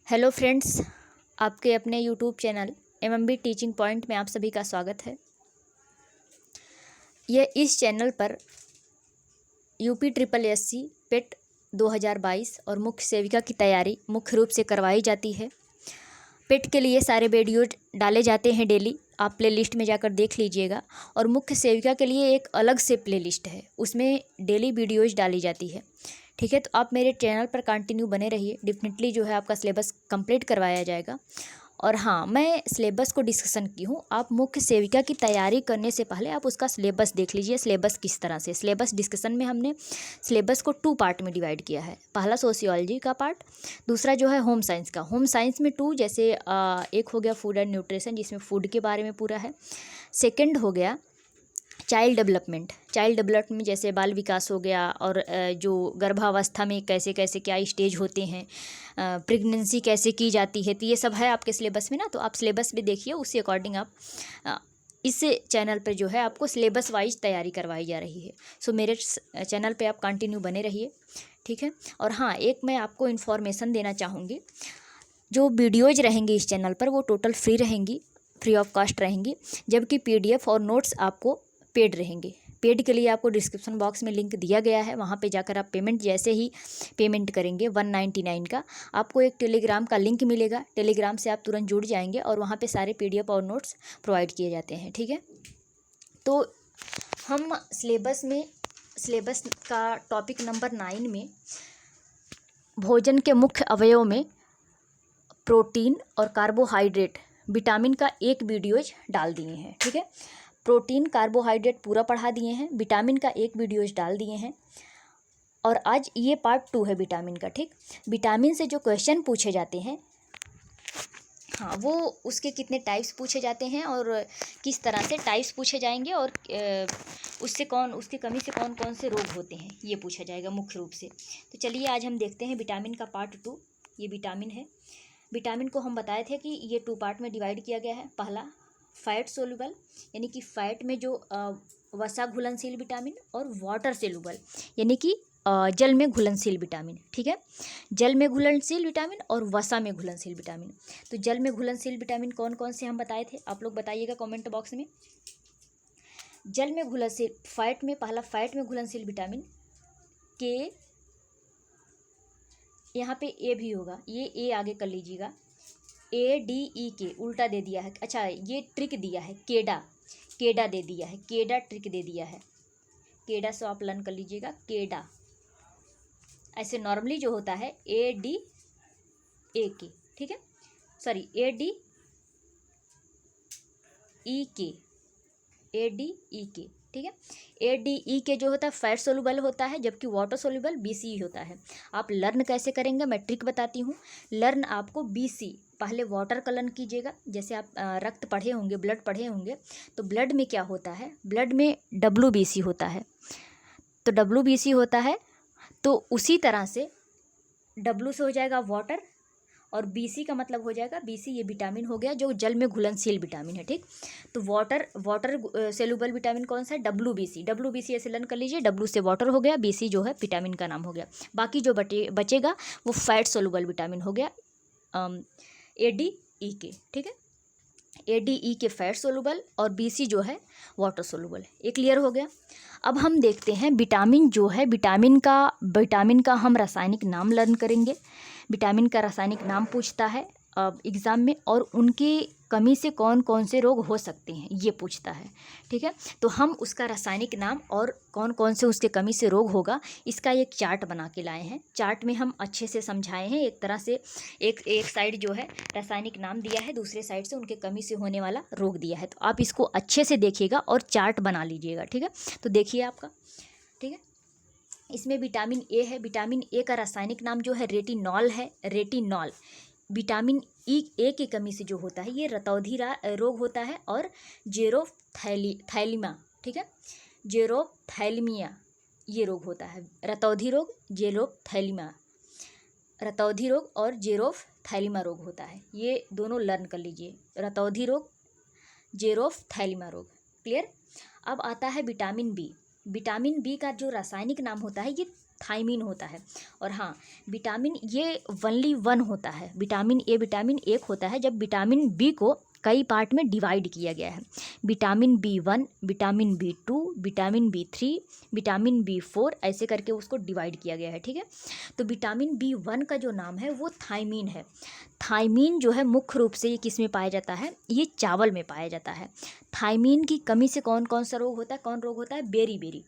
Hello friends, आपके अपने YouTube channel MMB teaching point में आप सभी का स्वागत है। यह इस चैनल पर यूपी ट्रिपल एससी पेट 2022 और मुख्य सेविका की तैयारी मुख्य रूप से करवाई जाती है। पेट के लिए सारे वीडियो डाले जाते हैं डेली, आप प्लेलिस्ट में जाकर देख लीजिएगा। और मुख्य सेविका के लिए एक अलग से प्लेलिस्ट है, उसमें डेली वीडियोज़ डाली जाती है। ठीक है, तो आप मेरे चैनल पर कंटिन्यू बने रहिए, डेफिनेटली जो है आपका सिलेबस कंप्लीट करवाया जाएगा। और हाँ, मैं सिलेबस को डिस्कशन की हूँ। आप मुख्य सेविका की तैयारी करने से पहले आप उसका सिलेबस देख लीजिए, सिलेबस किस तरह से। सिलेबस डिस्कशन में हमने सिलेबस को 2 पार्ट में डिवाइड किया है। पहला सोशियोलॉजी का पार्ट, दूसरा जो है होम साइंस का। होम साइंस में 2, जैसे एक हो गया फूड एंड न्यूट्रिशन, जिसमें फूड के बारे में पूरा है। सेकेंड हो गया चाइल्ड डेवलपमेंट। चाइल्ड डेवलपमेंट में जैसे बाल विकास हो गया, और जो गर्भावस्था में कैसे कैसे क्या स्टेज होते हैं, प्रेगनेंसी कैसे की जाती है, तो ये सब है आपके सिलेबस में ना। तो आप सिलेबस भी देखिए, उसी अकॉर्डिंग आप इस चैनल पर जो है आपको सिलेबस वाइज तैयारी करवाई जा रही है। सो मेरे चैनल पे आप कंटिन्यू बने रहिए, ठीक है। और हाँ, एक मैं आपको इन्फॉर्मेशन देना चाहूँगी, जो वीडियोज़ रहेंगी इस चैनल पर वो टोटल फ्री रहेंगी, फ्री ऑफ कॉस्ट रहेंगी, जबकि पीडीएफ और नोट्स आपको पेड रहेंगे। पेड के लिए आपको डिस्क्रिप्शन बॉक्स में लिंक दिया गया है, वहाँ पे जाकर आप पेमेंट जैसे ही पेमेंट करेंगे 199 का, आपको एक टेलीग्राम का लिंक मिलेगा। टेलीग्राम से आप तुरंत जुड़ जाएंगे और वहाँ पे सारे पीडीएफ और नोट्स प्रोवाइड किए जाते हैं, ठीक है। तो हम सिलेबस का टॉपिक नंबर 9 में भोजन के मुख्य अवयव में प्रोटीन और कार्बोहाइड्रेट, विटामिन का एक वीडियोज डाल दिए हैं, ठीक है। प्रोटीन कार्बोहाइड्रेट पूरा पढ़ा दिए हैं, विटामिन का एक वीडियोज डाल दिए हैं। और आज ये पार्ट 2 है विटामिन का, ठीक। विटामिन से जो क्वेश्चन पूछे जाते हैं, हाँ, वो उसके कितने टाइप्स पूछे जाते हैं और किस तरह से टाइप्स पूछे जाएंगे, और उसकी कमी से कौन कौन से रोग होते हैं, ये पूछा जाएगा मुख्य रूप से। तो चलिए आज हम देखते हैं विटामिन का पार्ट 2। ये विटामिन है। विटामिन को हम बताए थे कि ये 2 पार्ट में डिवाइड किया गया है। पहला फैट सोल्यूबल, यानी कि फैट में जो वसा घुलनशील विटामिन, और वाटर सोल्यूबल यानी कि जल में घुलनशील विटामिन, ठीक है। जल में घुलनशील विटामिन और वसा में घुलनशील विटामिन। तो जल में घुलनशील विटामिन कौन कौन से हम बताए थे, आप लोग बताइएगा कमेंट बॉक्स में। जल में घुलनशील फैट में, पहला फैट में घुलनशील विटामिन के, यहाँ पे ए भी होगा, ये ए आगे कर लीजिएगा, ADE उल्टा दे दिया है। अच्छा, ये ट्रिक दिया है, केडा दे दिया है, केडा ट्रिक दे दिया है। केडा से आप लर्न कर लीजिएगा, केडा। ऐसे नॉर्मली जो होता है ADAK, ठीक है, सॉरी ADEK, ठीक है। ADEK जो होता है फैट सोल्यूबल होता है, जबकि वाटर सोल्यूबल BC होता है। आप लर्न कैसे करेंगे, मैं ट्रिक बताती हूँ। लर्न आपको BC, पहले वाटर का लर्न कीजिएगा। जैसे आप रक्त पढ़े होंगे, ब्लड पढ़े होंगे, तो ब्लड में क्या होता है, ब्लड में WBC होता है। तो WBC होता है, तो उसी तरह से W से हो जाएगा वाटर, और BC का मतलब हो जाएगा, BC ये विटामिन हो गया जो जल में घुलनशील विटामिन है, ठीक। तो वाटर सेलुबल विटामिन कौन सा है, WBC ऐसे लर्न कर लीजिए। W से वाटर हो गया, BC जो है विटामिन का नाम हो गया। बाकी जो बचेगा वो फैट सोलुबल विटामिन हो गया, ADEK, ठीक है। ADEK फैट सोलुबल और BC जो है वाटर सोलुबल। ये क्लियर हो गया। अब हम देखते हैं विटामिन जो है, विटामिन का हम रासायनिक नाम लर्न करेंगे। विटामिन का रासायनिक नाम पूछता है एग्ज़ाम में, और उनकी कमी से कौन कौन से रोग हो सकते हैं ये पूछता है, ठीक है। तो हम उसका रासायनिक नाम और कौन कौन से उसके कमी से रोग होगा, इसका एक चार्ट बना के लाए हैं। चार्ट में हम अच्छे से समझाए हैं, एक तरह से एक साइड जो है रासायनिक नाम दिया है, दूसरे साइड से उनके कमी से होने वाला रोग दिया है। तो आप इसको अच्छे से देखिएगा और चार्ट बना लीजिएगा, ठीक है। तो देखिए आपका, ठीक है। इसमें विटामिन ए है। विटामिन ए का रासायनिक नाम जो है रेटिनॉल है, रेटिनॉल। विटामिन ए की कमी से जो होता है ये रतौंधी रोग होता है, और जेरोथैलिमा, ठीक है, जेरोथैलिमिया ये रोग होता है। रतौंधी रोग, जेरोथैलिमा, रतौंधी रोग और जेरोथैलिमा रोग होता है। ये दोनों लर्न कर लीजिए, रतौंधी रोग, जेरोथैलिमा रोग, क्लियर। अब आता है विटामिन बी। विटामिन बी का जो रासायनिक नाम होता है, ये थायमीन होता है। और हाँ, विटामिन ये ओनली वन होता है, विटामिन ए विटामिन एक होता है जब विटामिन बी को कई पार्ट में डिवाइड किया गया है। Vitamin B1, vitamin B2, vitamin B3, vitamin B4 ऐसे करके उसको डिवाइड किया गया है, ठीक है। तो विटामिन B1 का जो नाम है वो थायमीन है। थायमीन जो है मुख्य रूप से ये किस में पाया जाता है, ये चावल में पाया जाता है। थायमीन की कमी से कौन कौन सा रोग होता है, कौन रोग होता है, बेरी बेरी।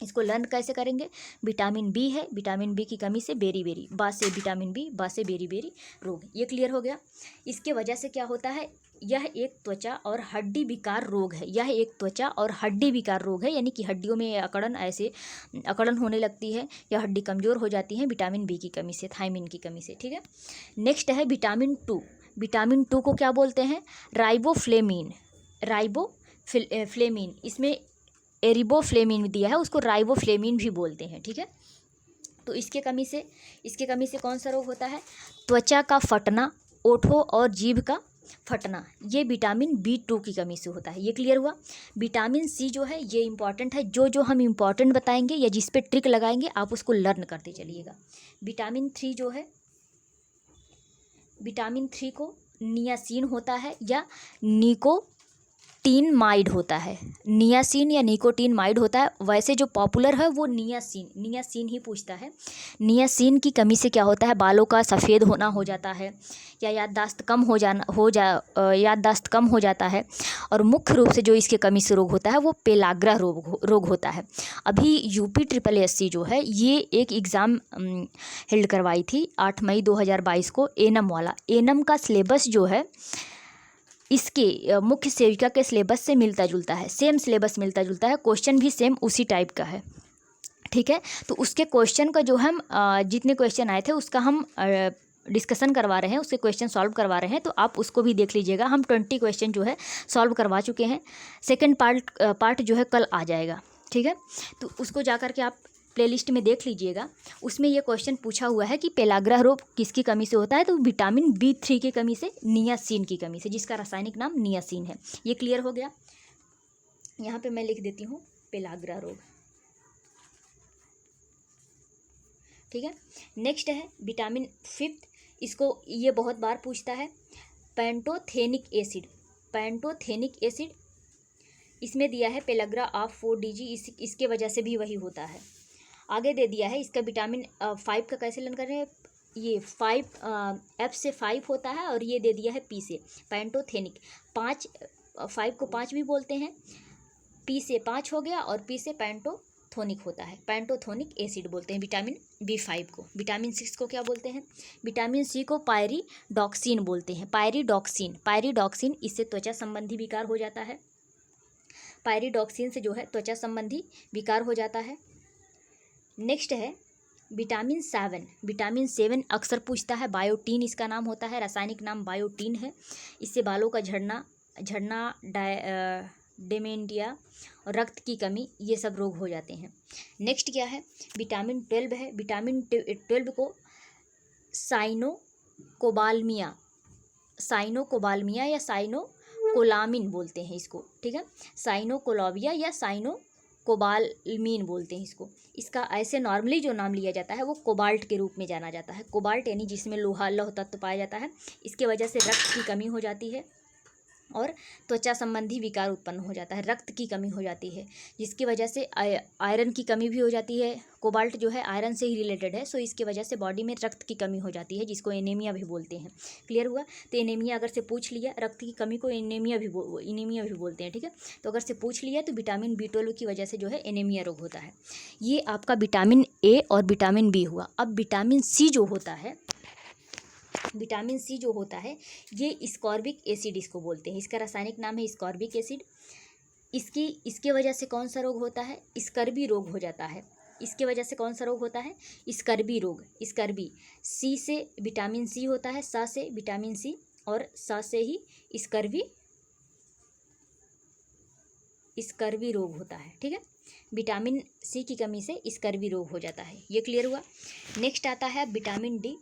इसको लर्न कैसे करेंगे, विटामिन बी है, विटामिन बी की कमी से बेरी बेरी, बा से विटामिन बी, बा से बेरी बेरी रोग, ये क्लियर हो गया। इसके वजह से क्या होता है, यह एक त्वचा और हड्डी विकार रोग है। यह एक त्वचा और हड्डी विकार रोग है, यानी कि हड्डियों में अकड़न, ऐसे अकड़न होने लगती है या हड्डी कमज़ोर हो जाती है विटामिन बी की कमी से, थायमीन की कमी से, ठीक है। नेक्स्ट है विटामिन 2। विटामिन 2 को क्या बोलते हैं, राइबोफ्लेमिन। राइबोफ्लेमिन, इसमें एरिबोफ्लेमिन दिया है, उसको राइबोफ्लेमिन भी बोलते हैं, ठीक है। तो इसके कमी से कौन सा रोग होता है, त्वचा का फटना, ओठों और जीभ का फटना, ये विटामिन B2 की कमी से होता है। ये क्लियर हुआ। विटामिन सी जो है ये इंपॉर्टेंट है, जो हम इंपॉर्टेंट बताएंगे या जिस पे ट्रिक लगाएंगे आप उसको लर्न करते चलिएगा। विटामिन 3 जो है, विटामिन 3 को नियासिन होता है या निकोटिनमाइड होता है, नियासिन या निकोटिनमाइड होता है। वैसे जो पॉपुलर है वो नियासिन ही पूछता है। नियासिन की कमी से क्या होता है, बालों का सफ़ेद होना हो जाता है या याददाश्त कम हो जाता है। और मुख्य रूप से जो इसके कमी से रोग होता है वो पेलाग्रा रोग होता है। अभी UP SSSC जो है ये एक एग्ज़ाम हेल्ड करवाई थी 8 मई 2022 को, एनम वाला। एनम का सिलेबस जो है इसके मुख्य सेविका के सिलेबस से मिलता जुलता है, सेम सिलेबस मिलता जुलता है, क्वेश्चन भी सेम उसी टाइप का है, ठीक है। तो उसके क्वेश्चन का जो हम जितने क्वेश्चन आए थे उसका हम डिस्कशन करवा रहे हैं, उसके क्वेश्चन सॉल्व करवा रहे हैं, तो आप उसको भी देख लीजिएगा। हम 20 क्वेश्चन जो है सॉल्व करवा चुके हैं। सेकेंड पार्ट जो है कल आ जाएगा, ठीक है। तो उसको जा कर के आप प्लेलिस्ट में देख लीजिएगा। उसमें ये क्वेश्चन पूछा हुआ है कि पेलाग्रा रोग किसकी कमी से होता है, तो विटामिन B3 की कमी से, नियासिन की कमी से, जिसका रासायनिक नाम नियासिन है। ये क्लियर हो गया। यहाँ पे मैं लिख देती हूँ पेलाग्रा रोग, ठीक है। नेक्स्ट है विटामिन 5, इसको ये बहुत बार पूछता है, पैंटोथेनिक एसिड। इसमें दिया है पेलाग्रा ऑफ 4DG, इसके वजह से भी वही होता है। आगे दे दिया है इसका विटामिन 5 का कैसे लर्न कर रहे हैं, ये 5 F से 5 होता है और ये दे दिया है P से, पैंटोथेनिक। 5 को 5 भी बोलते हैं, P से 5 हो गया और P से पैंटोथोनिक होता है, पैंटोथोनिक एसिड बोलते हैं विटामिन B5 को। विटामिन 6 को क्या बोलते हैं, विटामिन C को पायरिडॉक्सिन बोलते हैं, पायरिडॉक्सिन। इससे त्वचा संबंधी विकार हो जाता है, पायरिडॉक्सिन से जो है त्वचा संबंधी विकार हो जाता है। नेक्स्ट है विटामिन 7 अक्सर पूछता है, बायोटीन इसका नाम होता है, रासायनिक नाम बायोटीन है। इससे बालों का झड़ना, डेमेंटिया और रक्त की कमी, ये सब रोग हो जाते हैं। नेक्स्ट क्या है, विटामिन 12 है। विटामिन 12 को साइनोकोबाल्मिया या साइनोकोलामिन बोलते हैं इसको, ठीक है। साइनोकोलाविया या साइनोकोबाल्मीन बोलते हैं इसको। इसका ऐसे नॉर्मली जो नाम लिया जाता है वो कोबाल्ट के रूप में जाना जाता है। कोबाल्ट यानी जिसमें लौह तत्व पाया जाता है। इसके वजह से रक्त की कमी हो जाती है और त्वचा संबंधी विकार उत्पन्न हो जाता है, रक्त की कमी हो जाती है, जिसकी वजह से आयरन की कमी भी हो जाती है। कोबाल्ट जो है आयरन से ही रिलेटेड है, सो इसकी वजह से बॉडी में रक्त की कमी हो जाती है, जिसको एनीमिया भी बोलते हैं। क्लियर हुआ। तो एनीमिया अगर से पूछ लिया, रक्त की कमी को एनीमिया भी बोलते हैं, ठीक है। तो अगर से पूछ लिया तो विटामिन B12 की वजह से जो है एनीमिया रोग होता है। ये आपका विटामिन A और विटामिन B हुआ। अब विटामिन C जो होता है ये स्कॉर्बिक एसिड इसको बोलते हैं, इसका रासायनिक नाम है स्कॉर्बिक एसिड। इसके वजह से कौन सा रोग होता है, स्कर्वी रोग हो जाता है। इसके वजह से कौन सा रोग होता है, स्कर्वी रोग। स्कर्वी, सी से विटामिन C होता है, सा से विटामिन C और सा से ही स्कर्वी रोग होता है, ठीक है। विटामिन C की कमी से स्कर्वी रोग हो जाता है। ये क्लियर हुआ। नेक्स्ट आता है विटामिन D।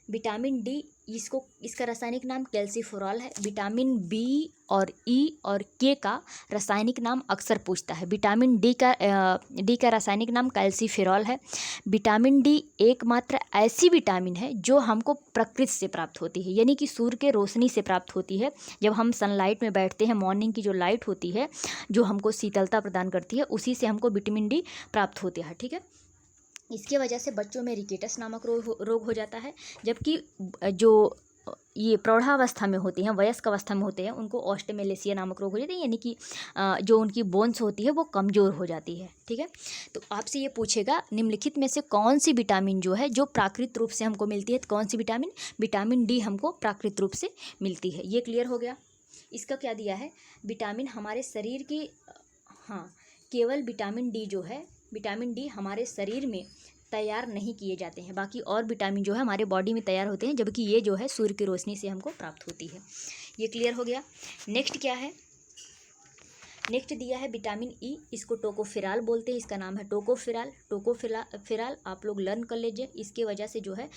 विटामिन डी, इसका रासायनिक नाम कैल्सीफेरॉल है। विटामिन बी और ई और के का रासायनिक नाम अक्सर पूछता है। विटामिन डी का रासायनिक नाम कैल्सीफेरॉल है। विटामिन डी एकमात्र ऐसी विटामिन है जो हमको प्रकृति से प्राप्त होती है, यानी कि सूर्य के रोशनी से प्राप्त होती है। जब हम सनलाइट में बैठते हैं, मॉर्निंग की जो लाइट होती है जो हमको शीतलता प्रदान करती है, उसी से हमको विटामिन डी प्राप्त होता है। ठीक है, इसके वजह से बच्चों में रिकेटस नामक रोग हो जाता है, जबकि जो ये प्रौढ़ावस्था में होती हैं, वयस्क अवस्था में होते हैं, उनको ऑस्टेमेलेसिया नामक रोग हो जाता है, यानी कि जो उनकी बोन्स होती है वो कमज़ोर हो जाती है। ठीक है, तो आपसे ये पूछेगा निम्नलिखित में से कौन सी विटामिन जो है जो प्राकृतिक रूप से हमको मिलती है, तो कौन सी विटामिन? विटामिन डी हमको प्राकृतिक रूप से मिलती है। ये क्लियर हो गया। इसका क्या दिया है? विटामिन हमारे शरीर की, हाँ, केवल विटामिन डी जो है, विटामिन डी हमारे शरीर में तैयार नहीं किए जाते हैं, बाकी और विटामिन जो है हमारे बॉडी में तैयार होते हैं, जबकि ये जो है सूर्य की रोशनी से हमको प्राप्त होती है। ये क्लियर हो गया। नेक्स्ट क्या है? नेक्स्ट दिया है विटामिन ई, इसको टोकोफेराल बोलते हैं, इसका नाम है टोकोफेराल आप लोग लर्न कर लीजिए। इसके वजह से जो है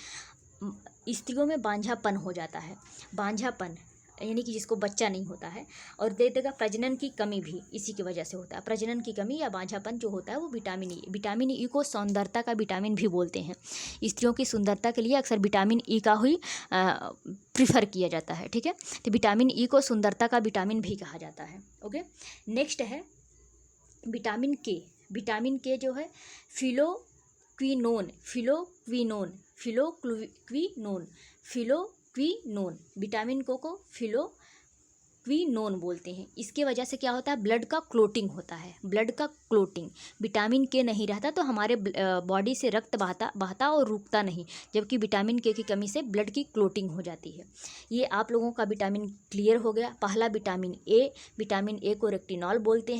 स्त्रियों में बांझापन हो जाता है, बांझापन यानी कि जिसको बच्चा नहीं होता है, और दे देगा प्रजनन की कमी भी इसी की वजह से होता है। प्रजनन की कमी या बांझापन जो होता है वो विटामिन ई को सौंदर्यता का विटामिन भी बोलते हैं। स्त्रियों की सुंदरता के लिए अक्सर विटामिन ई का ही प्रीफर किया जाता है। ठीक है, तो विटामिन ई को सुंदरता का विटामिन भी कहा जाता है। ओके, नेक्स्ट है विटामिन के। विटामिन के जो है फिलोक्विनोन, विटामिन को फिलोक्विनोन बोलते हैं। इसके वजह से क्या होता है? ब्लड का क्लोटिंग होता है, ब्लड का क्लोटिंग। विटामिन के नहीं रहता तो हमारे बॉडी से रक्त बहता और रुकता नहीं, जबकि विटामिन के की कमी से ब्लड की क्लोटिंग हो जाती है। ये आप लोगों का विटामिन क्लियर हो गया। पहला विटामिन ए को रेटिनॉल बोलते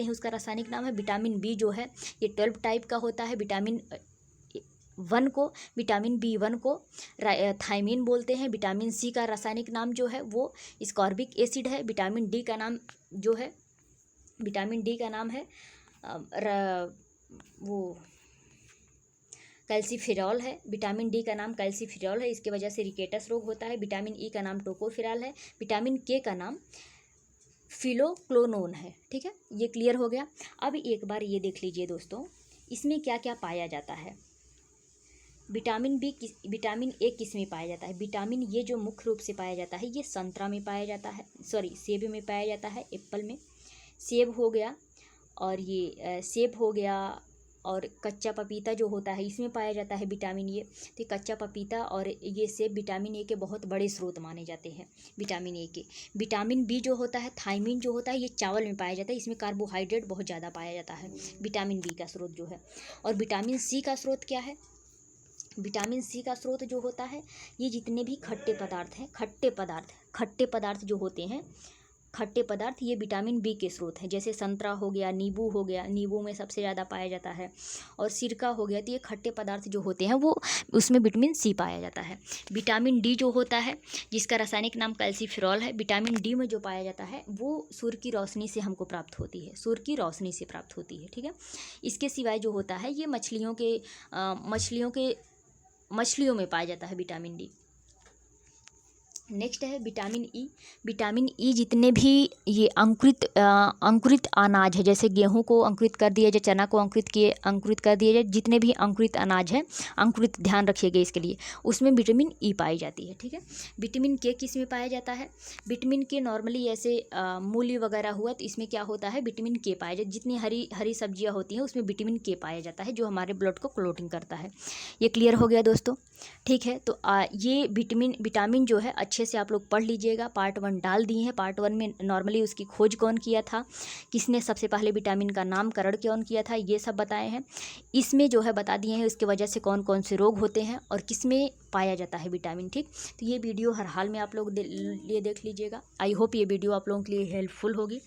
हैं, उसका रासायनिक नाम है। विटामिन बी जो है ये 12 टाइप का होता है। विटामिन बी1 को थायमीन बोलते हैं। विटामिन सी का रासायनिक नाम जो है वो स्कॉर्बिक एसिड है। विटामिन डी का नाम है वो कैल्सीफेरॉल है। विटामिन डी का नाम कैल्सीफेरॉल है, इसके वजह से रिकेटस रोग होता है। विटामिन ई का नाम टोकोफेराल है। विटामिन के का नाम फिलोक्विनोन है। ठीक है, ये क्लियर हो गया। अब एक बार ये देख लीजिए दोस्तों, इसमें क्या क्या पाया जाता है। विटामिन ए किस में पाया जाता है? विटामिन ये जो मुख्य रूप से पाया जाता है ये संतरा में पाया जाता है, सेब में पाया जाता है, एप्पल में। सेब हो गया, और ये सेब हो गया, और कच्चा पपीता जो होता है इसमें पाया जाता है विटामिन ए। तो कच्चा पपीता और ये सेब विटामिन ए के बहुत बड़े स्रोत माने जाते हैं, विटामिन ए के। विटामिन बी जो होता है, थायमीन जो होता है, ये चावल में पाया जाता है, इसमें कार्बोहाइड्रेट बहुत ज़्यादा पाया जाता है, विटामिन बी का स्रोत जो है। और विटामिन सी का स्रोत क्या है? विटामिन सी का स्रोत जो होता है ये जितने भी खट्टे पदार्थ जो होते हैं, खट्टे पदार्थ, ये विटामिन बी के स्रोत हैं। जैसे संतरा हो गया, नींबू हो गया, नींबू में सबसे ज़्यादा पाया जाता है, और सिरका हो गया। तो ये खट्टे पदार्थ जो होते हैं वो उसमें विटामिन सी पाया जाता है। विटामिन डी जो होता है जिसका रासायनिक नाम कैल्सीफेरॉल है, विटामिन डी में जो पाया जाता है वो सूर्य की रोशनी से हमको प्राप्त होती है, ठीक है। इसके सिवाय जो होता है ये मछलियों में पाया जाता है विटामिन डी। नेक्स्ट है विटामिन ई जितने भी ये अंकुरित अनाज है, जैसे गेहूं को अंकुरित कर दिया जाए, चना को अंकुरित कर दिया जाए, जितने भी अंकुरित अनाज है, अंकुरित, ध्यान रखिएगा इसके लिए, उसमें विटामिन ई पाई जाती है। ठीक है, विटामिन के किस में पाया जाता है? विटामिन के नॉर्मली ऐसे मूली वगैरह हुआ तो इसमें क्या होता है, विटामिन के पाया जाता है। जितनी हरी सब्जियाँ होती हैं उसमें विटामिन के पाया जाता है, जो हमारे ब्लड को क्लोटिंग करता है। ये क्लियर हो गया दोस्तों? ठीक है, तो ये विटामिन जो है अच्छे से आप लोग पढ़ लीजिएगा। पार्ट 1 डाल दिए हैं। पार्ट 1 में नॉर्मली उसकी खोज कौन किया था, किसने सबसे पहले विटामिन का नामकरण कौन किया था, ये सब बताए हैं। इसमें जो है बता दिए हैं उसके वजह से कौन कौन से रोग होते हैं और किसमें पाया जाता है विटामिन। ठीक, तो ये वीडियो हर हाल में आप लोग ये देख लीजिएगा। आई होप ये वीडियो आप लोगों के लिए हेल्पफुल होगी।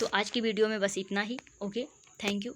तो आज की वीडियो में बस इतना ही। Okay, thank you.